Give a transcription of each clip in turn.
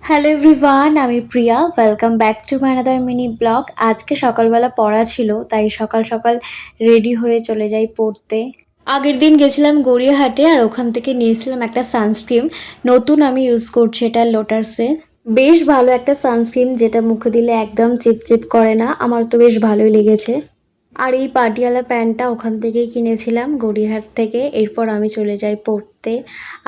Hello everyone, আমি Priya. Welcome back to my another mini blog. আজকে সকালবেলা পড়া ছিল, তাই সকাল সকাল রেডি হয়ে চলে যাই পড়তে। আগের দিন গেছিলাম গড়িয়াহাটে, আর ওখান থেকে নিয়েছিলাম একটা সানস্ক্রিন। নতুন আমি ইউজ করছি, এটা লোটাসের। বেশ ভালো একটা সানস্ক্রিন, যেটা মুখে দিলে একদম চিপচিপ করে না। আমার তো বেশ ভালোই লেগেছে। আর এই পাটিয়ালা প্যান্টটা ওখান থেকেই কিনেছিলাম, গড়িয়াহাট থেকে। এরপর আমি চলে যাই পড়তে।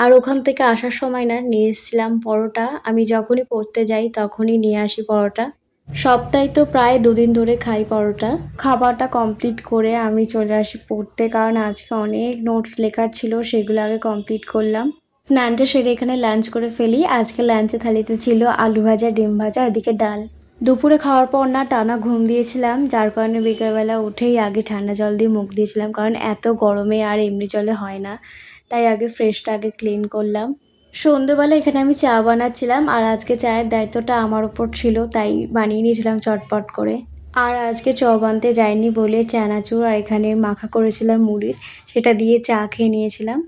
আর ওখান থেকে আসার সময় না নিয়ে এসেছিলাম পরোটা। আমি যখনই পড়তে যাই তখনই নিয়ে আসি পরোটা। সপ্তাহে তো প্রায় দুদিন ধরে খাই পরোটা। খাবারটা কমপ্লিট করে আমি চলে আসি পড়তে, কারণ আজকে অনেক নোটস লেখার ছিল, সেগুলো আগে কমপ্লিট করলাম। স্নানটা সেরে এখানে লাঞ্চ করে ফেলি। আজকে লাঞ্চে থালিতে ছিল আলু ভাজা, ডিম ভাজা, এদিকে ডাল। দুপুরে খাওয়ার পর না টানা ঘুম দিয়েছিলাম, যার কারণে বিকেলবেলা উঠেই আগে ঠান্ডা জল দিয়ে মুখ দিয়েছিলাম, কারণ এত গরমে আর এমনি জলে হয় না। তাই আগে ফ্রেশটা আগে ক্লিন করলাম। সন্ধেবেলা এখানে আমি চা বানাচ্ছিলাম, আর আজকে চায়ের দায়িত্বটা আমার ওপর ছিল, তাই বানিয়ে নিয়েছিলাম চটপট করে। আর আজকে চপ আনতে যাইনি বলে চানাচুর আর এখানে মাখা করেছিলাম মুড়ির, সেটা দিয়ে চা খেয়ে নিয়েছিলাম।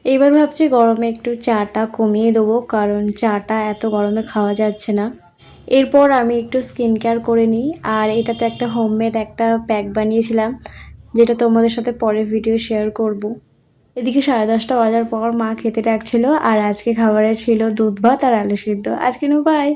এবার ভাবছি গরমে একটু চাটা কমিয়ে দেবো, কারণ চাটা এত গরমে খাওয়া যাচ্ছে না। এরপর আমি একটু স্কিন কেয়ার করে নিই। আর এটা তো একটা হোমমেড একটা প্যাক বানিয়েছিলাম, যেটা তোমাদের সাথে পরে ভিডিও শেয়ার করব। এদিকে 10:30 বাজার পর মা খেতে ডাকছিল, আর আজকে খাবারে ছিল দুধ ভাত আর আলু সিদ্ধ। আজকে বাই।